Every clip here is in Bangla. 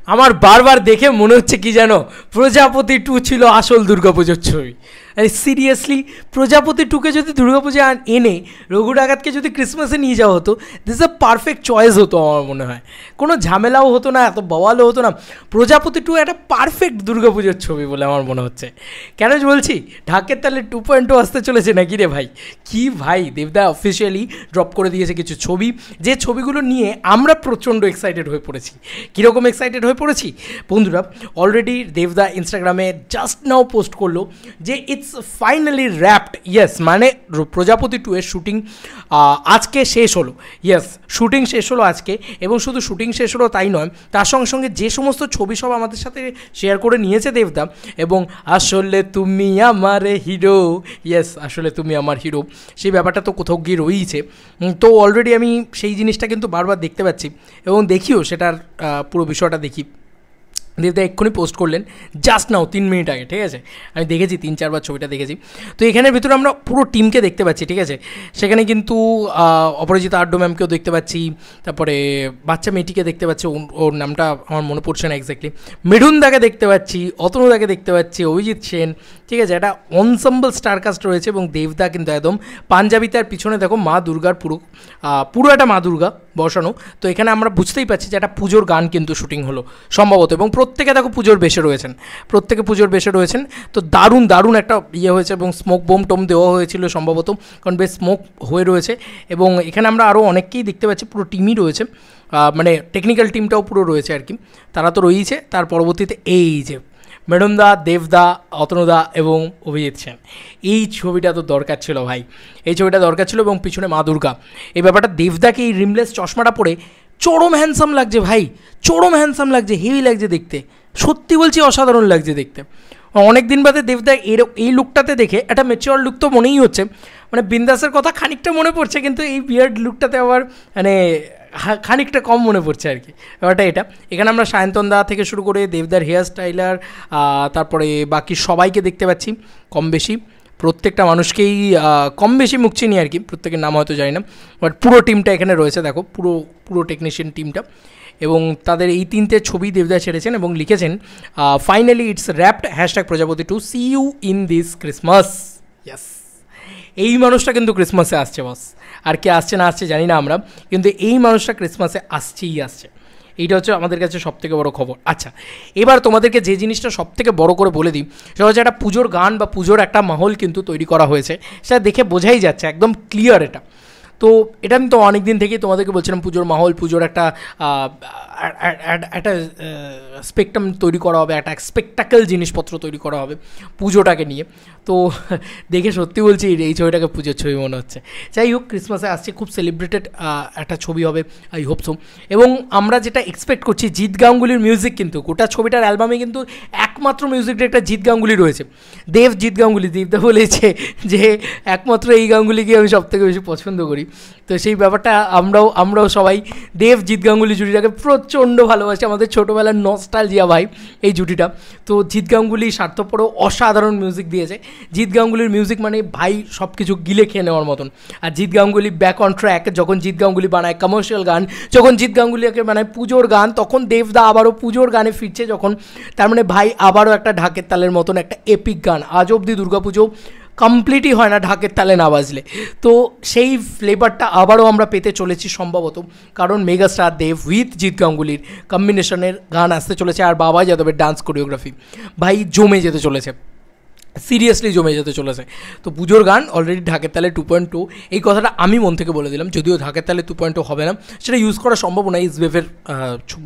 আমার বারবার দেখে মনে হচ্ছে কি জানো, প্রজাপতি 2 ছিল আসল দুর্গাপুজোর ছবি। সিরিয়াসলি প্রজাপতি 2কে যদি দুর্গাপূজা এনে রঘু ডাকাতকে যদি ক্রিসমাসে নিয়ে যাওয়া হতো, দিস আ পারফেক্ট চয়েস হতো আমার মনে হয়। কোনো ঝামেলাও হতো না, এত বওয়ালও হতো না। প্রজাপতি 2 একটা পারফেক্ট দুর্গাপুজোর ছবি বলে আমার মনে হচ্ছে। কেন বলছি, ঢাকের তালে 2.0 আসতে চলেছে নাকি রে ভাই? কি ভাই, দেবদা অফিসিয়ালি ড্রপ করে দিয়েছে কিছু ছবি, যে ছবিগুলো নিয়ে আমরা প্রচণ্ড এক্সাইটেড হয়ে পড়েছি। কীরকম এক্সাইটেড হয়ে পড়েছি বন্ধুরা, অলরেডি দেবদা ইনস্টাগ্রামে জাস্ট নাও পোস্ট করলো যে ইটস ফাইনালি র্যাপড। ইয়েস, মানে প্রজাপতি 2 এর শ্যুটিং আজকে শেষ হলো। ইয়েস, শ্যুটিং শেষ হলো আজকে, এবং শুধু শ্যুটিং শেষ হলো তাই নয়, তার সঙ্গে সঙ্গে যে সমস্ত ছবি সব আমাদের সাথে শেয়ার করে নিয়েছে দেবদা, এবং আসলে তুমি আমার হিরো, ইয়েস আসলে তুমি আমার হিরো, সেই ব্যাপারটা তো কোথাও গিয়ে রয়েছে। তো অলরেডি আমি সেই জিনিসটা কিন্তু বারবার দেখতে পাচ্ছি, এবং দেখিও সেটার পুরো বিষয়টা দেখি। দেবদা এক্ষুনি পোস্ট করলেন জাস্ট নাও 3 মিনিট আগে, ঠিক আছে? আমি দেখেছি 3-4 বার ছবিটা দেখেছি। তো এখানের ভিতরে আমরা পুরো টিমকে দেখতে পাচ্ছি, ঠিক আছে? সেখানে কিন্তু অপরাজিতা আড্ডো ম্যামকেও দেখতে পাচ্ছি, তারপরে বাচ্চা মেয়েটিকে দেখতে পাচ্ছি, ওর নামটা আমার মনে পড়ছে না এক্স্যাক্টলি, মেঢুনদাকে দেখতে পাচ্ছি, অতনুদাকে দেখতে পাচ্ছি, অভিজিৎ সেন, ঠিক আছে? একটা অনসাম্বল স্টারকাস্ট রয়েছে, এবং দেবদা কিন্তু একদম পাঞ্জাবিতে, আর পিছনে দেখো মা দুর্গার পুরো একটা মা দুর্গা বসানো। তো এখানে আমরা বুঝতেই পারছি যে একটা পুজোর গান কিন্তু শ্যুটিং হলো সম্ভবত, এবং প্রত্যেকে দেখো পুজোর বেশে রয়েছেন, প্রত্যেকে পুজোর বেশে রয়েছেন। তো দারুণ দারুণ একটা ইয়ে হয়েছে, এবং স্মোক বোম টোম দেওয়া হয়েছিল সম্ভবত, কারণ বেশ স্মোক হয়ে রয়েছে। এবং এখানে আমরা আরও অনেককেই দেখতে পাচ্ছি, পুরো টিমই রয়েছে, মানে টেকনিক্যাল টিমটাও পুরো রয়েছে আর কি, তারা তো রয়েছে। তার পরবর্তীতে এই যে মেডনদা, দেবদা, অতনুদা এবং অভিজিৎ সেন, এই ছবিটা তো দরকার ছিল ভাই, এই ছবিটা দরকার ছিল। এবং পিছনে মা দুর্গা, এই ব্যাপারটা দেবদাকে এই রিমলেস চশমাটা পরে চরম হ্যান্ডসাম লাগছে ভাই, চরম হ্যান্ডসাম লাগছে, হেভি লাগছে দেখতে, সত্যি বলছি অসাধারণ লাগছে দেখতে। অনেক দিন বাদে দেবদা এই লুকটাতে দেখে একটা ম্যাচিওর লুক তো মনেই হচ্ছে, মানে বিন্দাসের কথা খানিকটা মনে পড়ছে, কিন্তু এই বিয়ার্ড লুকটাতে আবার মানে খানিকটা কম মনে পড়ছে আর কি ব্যাপারটা এটা। এখানে আমরা সায়ন্তন দা থেকে শুরু করে দেবদার হেয়ার স্টাইলার, তারপরে বাকি সবাইকে দেখতে পাচ্ছি কম বেশি, প্রত্যেকটা মানুষকেই কম বেশি মুখ চিনি আর কি, প্রত্যেকের নাম হয়তো জানি না, বাট পুরো টিমটা এখানে রয়েছে দেখো, পুরো টেকনিশিয়ান টিমটা। এবং তাদের এই 3টে ছবি দেবদা ছেড়েছেন এবং লিখেছেন ফাইনালি ইটস র্যাপড #প্রজাপতি 2 see you in this Christmas. Yes, এই মানুষটা কিন্তু ক্রিসমাসে আসছে বস, আর কে আসছে না আসছে জানি না আমরা, কিন্তু এই মানুষটা ক্রিসমাসে আসছে। এইটা হচ্ছে আমাদের কাছে সবথেকে বড় খবর। আচ্ছা, এবার তোমাদেরকে যে জিনিসটা সবথেকে বড় করে বলে দিই, সেটা হচ্ছে একটা পুজোর গান বা পুজোর একটা মাহল কিন্তু তৈরি করা হয়েছে, সেটা দেখে বোঝাই যাচ্ছে, একদম ক্লিয়ার এটা। তো এটা আমি তো অনেক দিন থেকেই তোমাদেরকে বলছিলাম, পুজোর মাহল, পুজোর একটা স্পেকট্রাম তৈরি করা হবে, একটা স্পেকটাকেল জিনিসপত্র তৈরি করা হবে পুজোটাকে নিয়ে। তো দেখে সত্যি বলছি এই ছবিটাকে পুজোর ছবি মনে হচ্ছে। যাই হোক, ক্রিসমাসে আসছে, খুব সেলিব্রেটেড একটা ছবি হবে, আই হোপ সো। এবং আমরা যেটা এক্সপেক্ট করছি, জিৎ গাঙ্গুলির মিউজিক কিন্তু গোটা ছবিটার অ্যালবামে কিন্তু একমাত্র মিউজিক ডিরেক্টর জিৎ গাঙ্গুলি রয়েছে, জিৎ গাঙ্গুলি। দেবদা বলেছে যে একমাত্র এই গাঙ্গুলিকে আমি সবথেকে বেশি পছন্দ করি। তো সেই ব্যাপারটা আমরাও সবাই জিৎ গাঙ্গুলি জুটিটাকে প্রচণ্ড ভালোবাসি, আমাদের ছোটোবেলার নস্টালজিয়া ভাই এই জুটিটা। তো জিৎ গাঙ্গুলি স্বার্থপরও অসাধারণ মিউজিক দিয়েছে। জিৎ গাঙ্গুলির মিউজিক মানে ভাই সব কিছু গিলে খেয়ে নেওয়ার মতন। আর Jeet Ganguly back on track, যখন জিৎ গাঙ্গুলি বানায় কমার্শিয়াল গান, যখন জিৎ গাঙ্গুলিকে বানায় পুজোর গান, তখন দেবদা আবারও পুজোর গানে ফিরছে যখন, তার মানে ভাই আবারও একটা ঢাকের তালের মতন একটা এপিক গান। আজ অবধি দুর্গাপুজো কমপ্লিটই হয় না ঢাকের তালে না বাজলে। তো সেই ফ্লেভারটা আবারও আমরা পেতে চলেছি সম্ভবত, কারণ মেগাস্টার দেব উইথ জিৎ গাঙ্গুলির কম্বিনেশনের গান আসতে চলেছে, আর বাবা যাদবের ডান্স কোরিওগ্রাফি ভাই জমে যেতে চলেছে, সিরিয়াসলি জমে যেতে চলেছে। তো পুজোর গান অলরেডি ঢাকের তালে 2.2, এই কথাটা আমি মন থেকে বলে দিলাম, যদিও ঢাকের তালে 2.2 হবে না, সেটা ইউজ করা সম্ভব না, ইসবেফের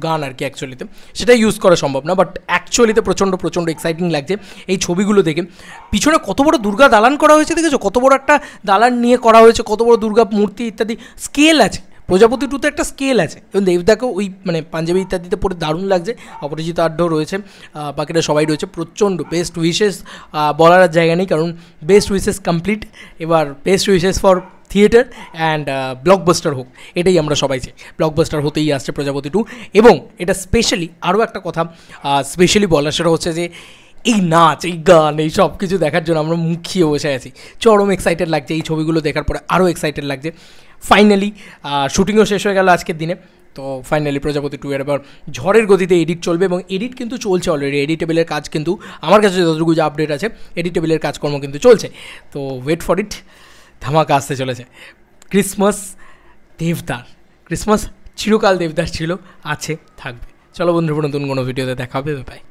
গান আর কি অ্যাকচুয়ালিতে, সেটা ইউজ করা সম্ভব না, বাট অ্যাকচুয়ালিতে প্রচণ্ড এক্সাইটিং লাগছে এই ছবিগুলো দেখে। পিছনে কত বড় দুর্গা দালান করা হয়েছে দেখেছো, কত বড় একটা দালান নিয়ে করা হয়েছে, কত বড় দুর্গা মূর্তি ইত্যাদি, স্কেল আছে। প্রজাপতি 2তে একটা স্কেল আছে, এবং দেবদাকেও ওই মানে পাঞ্জাবি ইত্যাদিতে পরে দারুণ লাগছে। অপরাজিতা আড্ডাও রয়েছে, বাকিরা সবাই রয়েছে, প্রচণ্ড বেস্ট উইশেস বলার আর জায়গা নেই, কারণ বেস্ট উইশেস কমপ্লিট। এবার best wishes for theatre and blockbuster হোক, এটাই আমরা সবাই চাই, ব্লকবাস্টার হতেই আসছে প্রজাপতি 2। এবং এটা স্পেশালি আরও একটা কথা স্পেশালি বলার, সেটা হচ্ছে যে এই নাচ, এই গান, এই সব কিছু দেখার জন্য আমরা মুখিয়ে বসে আছি, চরম এক্সাইটেড লাগছে। এই ছবিগুলো দেখার পরে আরও এক্সাইটেড লাগছে। ফাইনালি শ্যুটিংও শেষ হয়ে গেল আজকের দিনে, তো ফাইনালি প্রজাপতি 2 এর এবার ঝড়ের গতিতে এডিট চলবে, এবং এডিট কিন্তু চলছে অলরেডি। এডিটেবলের কাজ কিন্তু আমার কাছে যতটুকু যে আপডেট আছে, এডিটেবলের কাজকর্ম কিন্তু চলছে। তো ওয়েট ফর ইট, ধামাকা আসতে চলেছে। ক্রিসমাস দেবদার, ক্রিসমাস চিরকাল দেবদার ছিল, আছে, থাকবে। চলো বন্ধুরা, নতুন কোনো ভিডিওতে দেখা হবে, বাই।